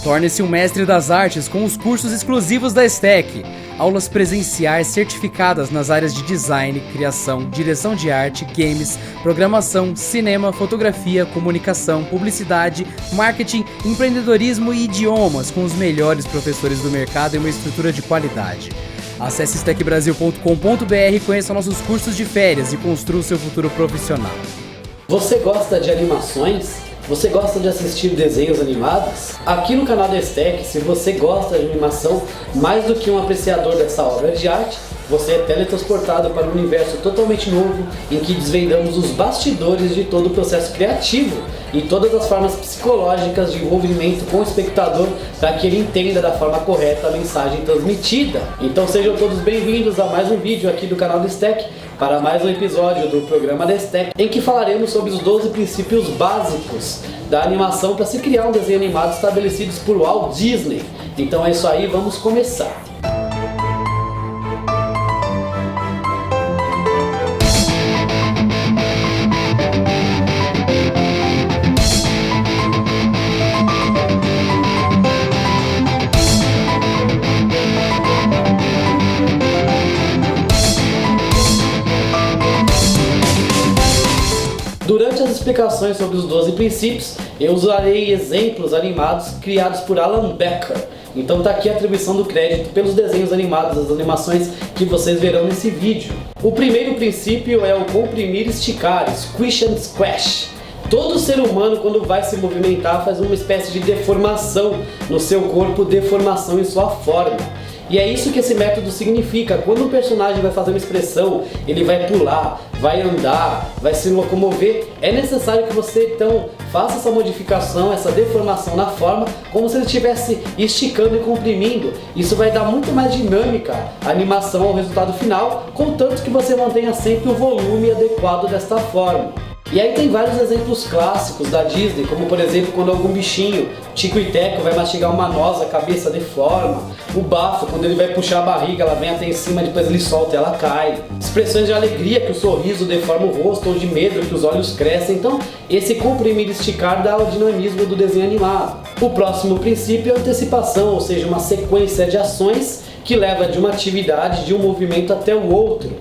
Torne-se um mestre das artes com os cursos exclusivos da STEC. Aulas presenciais certificadas nas áreas de design, criação, direção de arte, games, programação, cinema, fotografia, comunicação, publicidade, marketing, empreendedorismo e idiomas com os melhores professores do mercado e uma estrutura de qualidade. Acesse stecbrasil.com.br e conheça nossos cursos de férias e construa o seu futuro profissional. Você gosta de animações? Você gosta de assistir desenhos animados? Aqui no canal da STEC, se você gosta de animação, mais do que um apreciador dessa obra de arte, você é teletransportado para um universo totalmente novo em que desvendamos os bastidores de todo o processo criativo e todas as formas psicológicas de envolvimento com o espectador para que ele entenda da forma correta a mensagem transmitida. Então sejam todos bem-vindos a mais um vídeo aqui do canal da STEC, para mais um episódio do programa da STEC, em que falaremos sobre os 12 princípios básicos da animação para se criar um desenho animado estabelecidos por Walt Disney. Então é isso aí, vamos começar. Durante as explicações sobre os 12 princípios, eu usarei exemplos animados criados por Alan Becker. Então está aqui a atribuição do crédito pelos desenhos animados, as animações que vocês verão nesse vídeo. O primeiro princípio é o comprimir e esticar, squish and squash. Todo ser humano, quando vai se movimentar, faz uma espécie de deformação no seu corpo, deformação em sua forma. E é isso que esse método significa. Quando um personagem vai fazer uma expressão, ele vai pular, vai andar, vai se locomover, é necessário que você então faça essa modificação, essa deformação na forma, como se ele estivesse esticando e comprimindo. Isso vai dar muito mais dinâmica à animação ao resultado final, contanto que você mantenha sempre o volume adequado desta forma. E aí tem vários exemplos clássicos da Disney, como por exemplo quando algum bichinho, Tico e Teco, vai mastigar uma noz, a cabeça deforma. O Bafo, quando ele vai puxar a barriga, ela vem até em cima, depois ele solta e ela cai. Expressões de alegria, que o sorriso deforma o rosto, ou de medo, que os olhos crescem. Então esse comprimir e esticar dá o dinamismo do desenho animado. O próximo princípio é a antecipação, ou seja, uma sequência de ações que leva de uma atividade, de um movimento até o outro.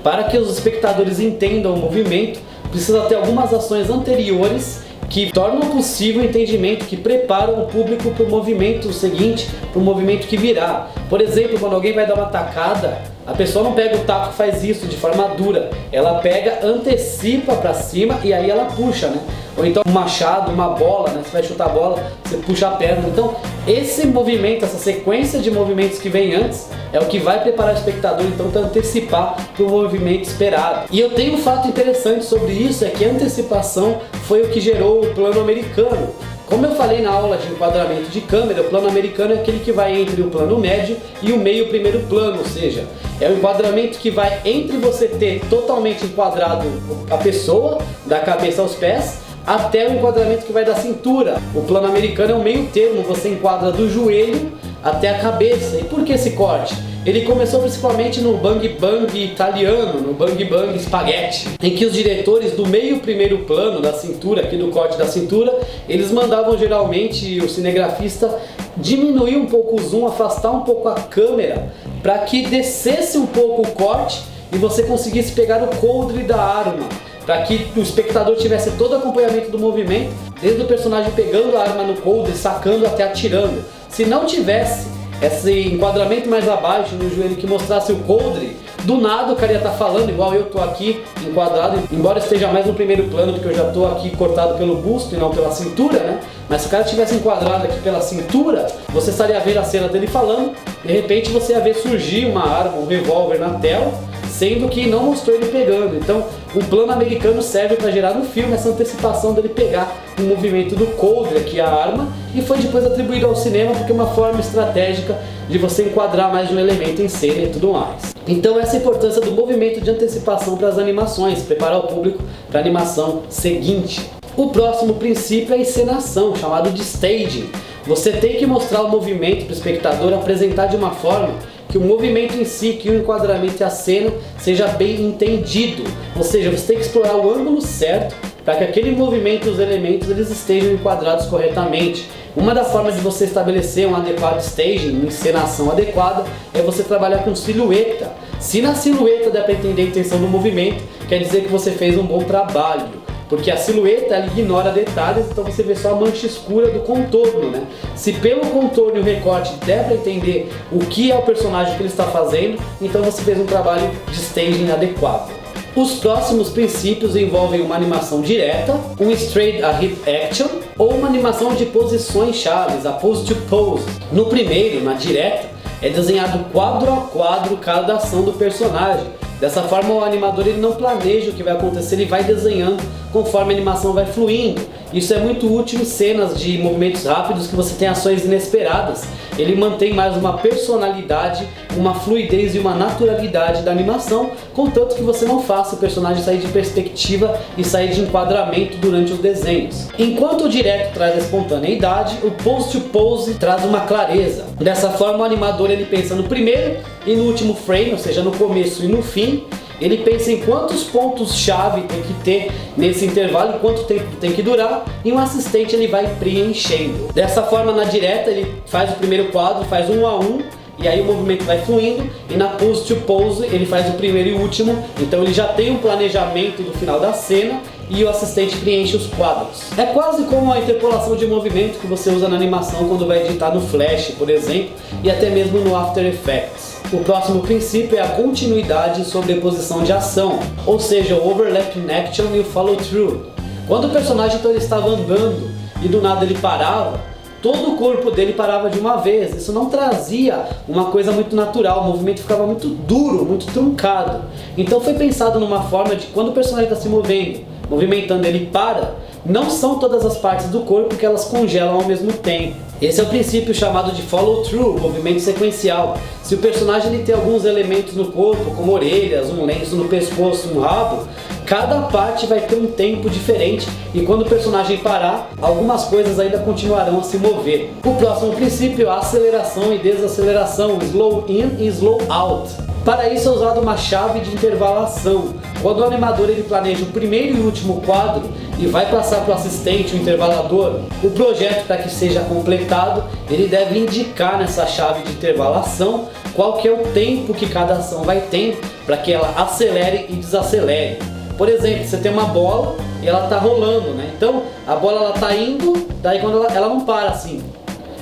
Para que os espectadores entendam o movimento, precisa ter algumas ações anteriores que tornam possível o entendimento, que preparam o público para o movimento seguinte, para o movimento que virá. Por exemplo, quando alguém vai dar uma tacada, a pessoa não pega o taco e faz isso de forma dura. Ela pega, antecipa para cima e aí ela puxa, né? Ou então um machado, uma bola, né? Você vai chutar a bola, você puxa a perna. Então esse movimento, essa sequência de movimentos que vem antes, é o que vai preparar o espectador então para antecipar para o movimento esperado. E eu tenho um fato interessante sobre isso, é que a antecipação foi o que gerou o plano americano. Como eu falei na aula de enquadramento de câmera, o plano americano é aquele que vai entre o plano médio e o meio primeiro plano, ou seja, é o enquadramento que vai entre você ter totalmente enquadrado a pessoa, da cabeça aos pés, até o enquadramento que vai da cintura. O plano americano é o meio termo, você enquadra do joelho até a cabeça. E por que esse corte? Ele começou principalmente no Bang Bang italiano, no Bang Bang Spaghetti, em que os diretores do meio primeiro plano da cintura, aqui do corte da cintura, eles mandavam geralmente o cinegrafista diminuir um pouco o zoom, afastar um pouco a câmera, para que descesse um pouco o corte e você conseguisse pegar o coldre da arma, para que o espectador tivesse todo o acompanhamento do movimento, desde o personagem pegando a arma no coldre, sacando até atirando. Se não tivesse esse enquadramento mais abaixo no joelho que mostrasse o coldre, do nada o cara ia estar falando igual eu estou aqui enquadrado, embora esteja mais no primeiro plano porque eu já estou aqui cortado pelo busto e não pela cintura, né? Mas se o cara tivesse enquadrado aqui pela cintura, você estaria vendo a cena dele falando, de repente você ia ver surgir uma arma, um revólver na tela, sendo que não mostrou ele pegando. Então o plano americano serve para gerar no filme essa antecipação dele pegar o movimento do coldre, aqui a arma, e foi depois atribuído ao cinema porque é uma forma estratégica de você enquadrar mais de um elemento em cena e tudo mais. Então essa é a importância do movimento de antecipação para as animações, preparar o público para a animação seguinte. O próximo princípio é a encenação, chamado de staging. Você tem que mostrar o movimento para o espectador, apresentar de uma forma que o movimento em si, que o enquadramento e a cena seja bem entendido. Ou seja, você tem que explorar o ângulo certo para que aquele movimento e os elementos eles estejam enquadrados corretamente. Uma das formas de você estabelecer um adequado staging, uma encenação adequada, é você trabalhar com silhueta. Se na silhueta dá para entender a intenção do movimento, quer dizer que você fez um bom trabalho. Porque a silhueta ela ignora detalhes, então você vê só a mancha escura do contorno, né? Se pelo contorno e o recorte der para entender o que é o personagem que ele está fazendo, então você fez um trabalho de staging adequado. Os próximos princípios envolvem uma animação direta, um straight ahead action ou uma animação de posições chaves, a pose to pose. No primeiro, na direta, é desenhado quadro a quadro cada ação do personagem. Dessa forma o animador ele não planeja o que vai acontecer, ele vai desenhando conforme a animação vai fluindo. Isso é muito útil em cenas de movimentos rápidos que você tem ações inesperadas. Ele mantém mais uma personalidade, uma fluidez e uma naturalidade da animação, contanto que você não faça o personagem sair de perspectiva e sair de enquadramento durante os desenhos. Enquanto o direto traz a espontaneidade, o pose to pose traz uma clareza. Dessa forma o animador ele pensa no primeiro e no último frame, ou seja, no começo e no fim. Ele pensa em quantos pontos-chave tem que ter nesse intervalo e quanto tempo tem que durar, e um assistente ele vai preenchendo. Dessa forma, na direta, ele faz o primeiro quadro, faz um a um, e aí o movimento vai fluindo, e na pose to pose ele faz o primeiro e o último, então ele já tem um planejamento do final da cena e o assistente preenche os quadros. É quase como a interpolação de movimento que você usa na animação quando vai editar no Flash, por exemplo, e até mesmo no After Effects. O próximo princípio é a continuidade e sobreposição de ação, ou seja, o overlapping action e o follow through. Quando o personagem então, ele estava andando e do nada ele parava, todo o corpo dele parava de uma vez. Isso não trazia uma coisa muito natural, o movimento ficava muito duro, muito truncado. Então foi pensado numa forma de quando o personagem está se movimentando, ele para, não são todas as partes do corpo que elas congelam ao mesmo tempo. Esse é o princípio chamado de follow through, movimento sequencial. Se o personagem ele tem alguns elementos no corpo, como orelhas, um lenço no pescoço, um rabo, cada parte vai ter um tempo diferente e quando o personagem parar, algumas coisas ainda continuarão a se mover. O próximo princípio é a aceleração e desaceleração, slow in e slow out. Para isso é usada uma chave de intervalação. Quando o animador ele planeja o primeiro e último quadro e vai passar para o assistente, o intervalador, o projeto para que seja completado, ele deve indicar nessa chave de intervalação qual que é o tempo que cada ação vai ter para que ela acelere e desacelere. Por exemplo, você tem uma bola e ela está rolando, né? Então a bola ela está indo, daí quando ela não para assim.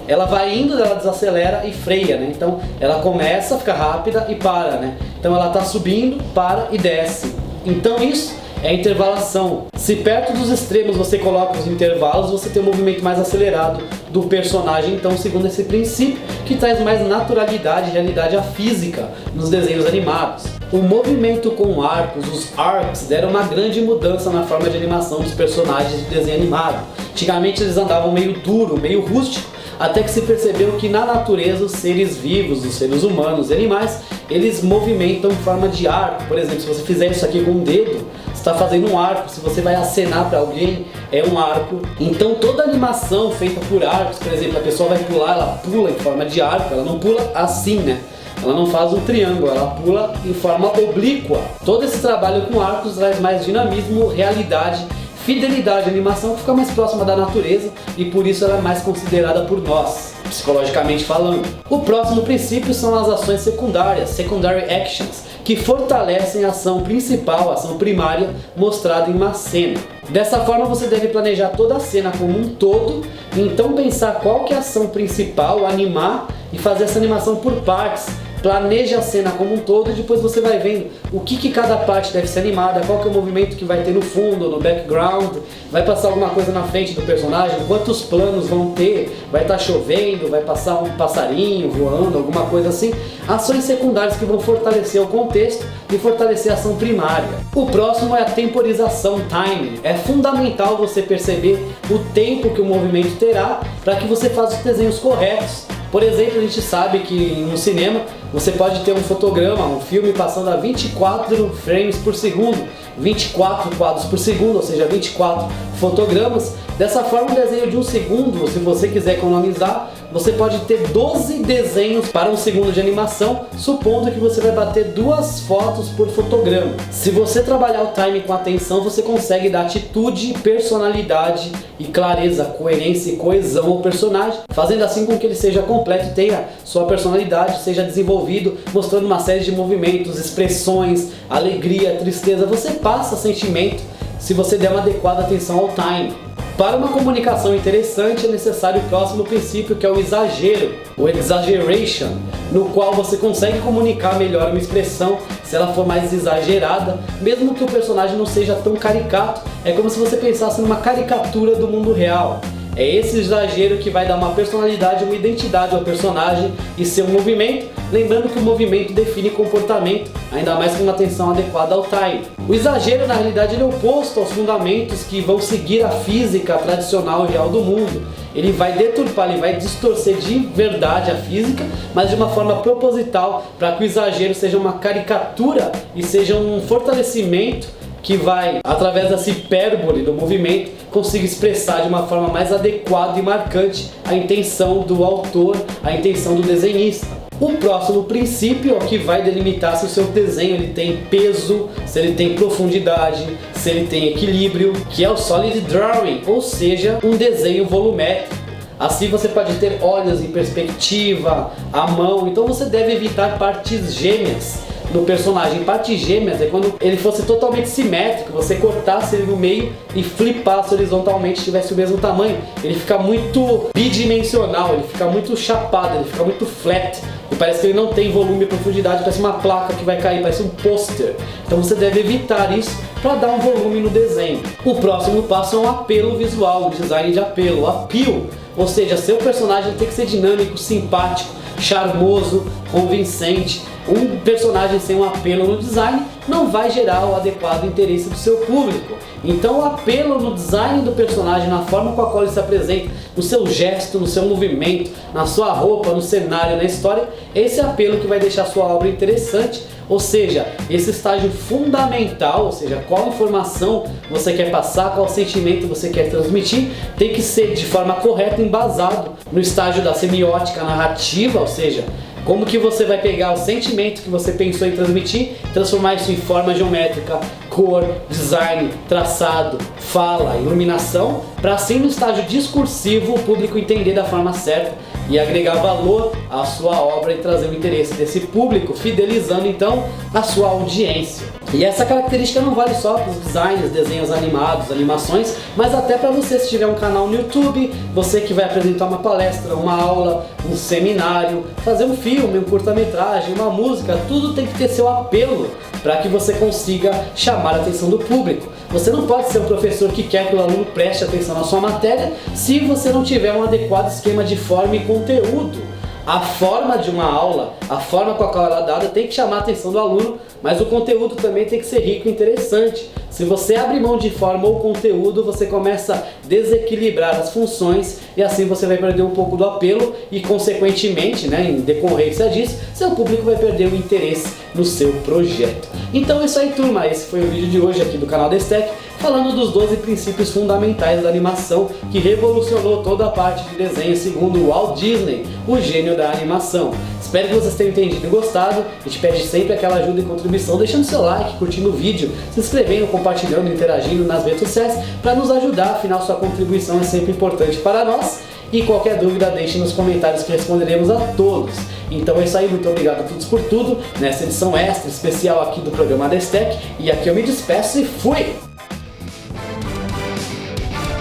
Ela vai indo, ela desacelera e freia, né? Então ela começa, fica rápida e para, né? Então ela está subindo, para e desce. Então isso é a intervalação. Se perto dos extremos você coloca os intervalos, você tem um movimento mais acelerado do personagem, então segundo esse princípio, que traz mais naturalidade e realidade à física nos desenhos animados. O movimento com arcos, os arcs, deram uma grande mudança na forma de animação dos personagens de desenho animado. Antigamente eles andavam meio duro, meio rústico, até que se percebeu que na natureza os seres vivos, os seres humanos, os animais, eles movimentam em forma de arco. Por exemplo, se você fizer isso aqui com um dedo, você está fazendo um arco. Se você vai acenar para alguém, é um arco. Então toda animação feita por arcos, por exemplo, a pessoa vai pular, ela pula em forma de arco, ela não pula assim, né? Ela não faz um triângulo, ela pula em forma oblíqua. Todo esse trabalho com arcos traz mais dinamismo, realidade, fidelidade à animação, que fica mais próxima da natureza e por isso ela é mais considerada por nós, psicologicamente falando. O próximo princípio são as ações secundárias, secondary actions, que fortalecem a ação principal, a ação primária, mostrada em uma cena. Dessa forma você deve planejar toda a cena como um todo, e então pensar qual que é a ação principal, animar e fazer essa animação por partes. Planeja a cena como um todo e depois você vai vendo o que cada parte deve ser animada, qual que é o movimento que vai ter no fundo, no background, vai passar alguma coisa na frente do personagem, quantos planos vão ter, vai estar chovendo, vai passar um passarinho voando, alguma coisa assim. Ações secundárias que vão fortalecer o contexto e fortalecer a ação primária. O próximo é a temporização, timing. É fundamental você perceber o tempo que o movimento terá para que você faça os desenhos corretos. Por exemplo, a gente sabe que no cinema você pode ter um fotograma, um filme passando a 24 frames por segundo, 24 quadros por segundo, ou seja, 24 fotogramas. Dessa forma, um desenho de um segundo, se você quiser economizar, você pode ter 12 desenhos para um segundo de animação, supondo que você vai bater 2 fotos por fotograma. Se você trabalhar o time com atenção, você consegue dar atitude, personalidade e clareza, coerência e coesão ao personagem, fazendo assim com que ele seja completo e tenha sua personalidade, seja desenvolvido, mostrando uma série de movimentos, expressões, alegria, tristeza. Você passa sentimento se você der uma adequada atenção ao time. Para uma comunicação interessante é necessário o próximo princípio, que é o exagero, o exaggeration, no qual você consegue comunicar melhor uma expressão se ela for mais exagerada, mesmo que o personagem não seja tão caricato. É como se você pensasse numa caricatura do mundo real. É esse exagero que vai dar uma personalidade, uma identidade ao personagem e seu movimento, lembrando que o movimento define comportamento, ainda mais com uma atenção adequada ao time. O exagero, na realidade, ele é oposto aos fundamentos que vão seguir a física tradicional e real do mundo. Ele vai deturpar, ele vai distorcer de verdade a física, mas de uma forma proposital, para que o exagero seja uma caricatura e seja um fortalecimento que vai, através dessa hipérbole do movimento, consiga expressar de uma forma mais adequada e marcante a intenção do autor, a intenção do desenhista. O próximo princípio é o que vai delimitar se o seu desenho ele tem peso, se ele tem profundidade, se ele tem equilíbrio, que é o Solid Drawing, ou seja, um desenho volumétrico. Assim você pode ter olhos em perspectiva, a mão, então você deve evitar partes gêmeas no personagem. Partes gêmeas é quando ele fosse totalmente simétrico, você cortasse ele no meio e flipasse horizontalmente, tivesse o mesmo tamanho. Ele fica muito bidimensional, ele fica muito chapado, ele fica muito flat. E parece que ele não tem volume e profundidade, parece uma placa que vai cair, parece um pôster. Então você deve evitar isso para dar um volume no desenho. O próximo passo é um apelo visual, um design de apelo, o appeal. Ou seja, seu personagem tem que ser dinâmico, simpático, charmoso, convincente. Um personagem sem um apelo no design não vai gerar o adequado interesse do seu público. Então o apelo no design do personagem, na forma com a qual ele se apresenta, no seu gesto, no seu movimento, na sua roupa, no cenário, na história, esse apelo que vai deixar a sua obra interessante. Ou seja, esse estágio fundamental, ou seja, qual informação você quer passar, qual sentimento você quer transmitir, tem que ser de forma correta, embasado no estágio da semiótica narrativa, ou seja, como que você vai pegar o sentimento que você pensou em transmitir, transformar isso em forma geométrica, cor, design, traçado, fala, iluminação, para assim no estágio discursivo o público entender da forma certa e agregar valor à sua obra e trazer o interesse desse público, fidelizando então a sua audiência. E essa característica não vale só para os designs, desenhos animados, animações, mas até para você se tiver um canal no YouTube, você que vai apresentar uma palestra, uma aula, um seminário, fazer um filme, um curta-metragem, uma música, tudo tem que ter seu apelo para que você consiga chamar a atenção do público. Você não pode ser um professor que quer que o aluno preste atenção na sua matéria se você não tiver um adequado esquema de forma e conteúdo. A forma de uma aula, a forma com a qual ela é dada tem que chamar a atenção do aluno, mas o conteúdo também tem que ser rico e interessante. Se você abre mão de forma ou conteúdo, você começa a desequilibrar as funções e assim você vai perder um pouco do apelo e, consequentemente, em decorrência disso, seu público vai perder o interesse no seu projeto. Então é isso aí, turma. Esse foi o vídeo de hoje aqui do canal Destack, falando dos 12 princípios fundamentais da animação que revolucionou toda a parte de desenho segundo o Walt Disney, o gênio da animação. Espero que vocês tenham entendido e gostado. A gente pede sempre aquela ajuda e contribuição, deixando seu like, curtindo o vídeo, se inscrevendo, compartilhando, interagindo nas redes sociais para nos ajudar. Afinal, sua contribuição é sempre importante para nós. E qualquer dúvida deixe nos comentários que responderemos a todos. Então é isso aí, muito obrigado a todos por tudo nessa edição extra especial aqui do programa Destack. E aqui eu me despeço e fui!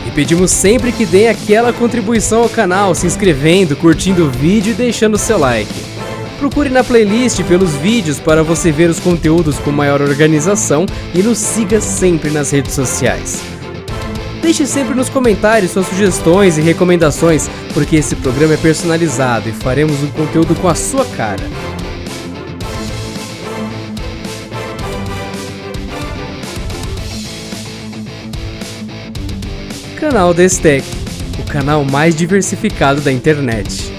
E pedimos sempre que deem aquela contribuição ao canal, se inscrevendo, curtindo o vídeo e deixando o seu like. Procure na playlist pelos vídeos para você ver os conteúdos com maior organização e nos siga sempre nas redes sociais. Deixe sempre nos comentários suas sugestões e recomendações, porque esse programa é personalizado e faremos um conteúdo com a sua cara. Canal Destack, o canal mais diversificado da internet.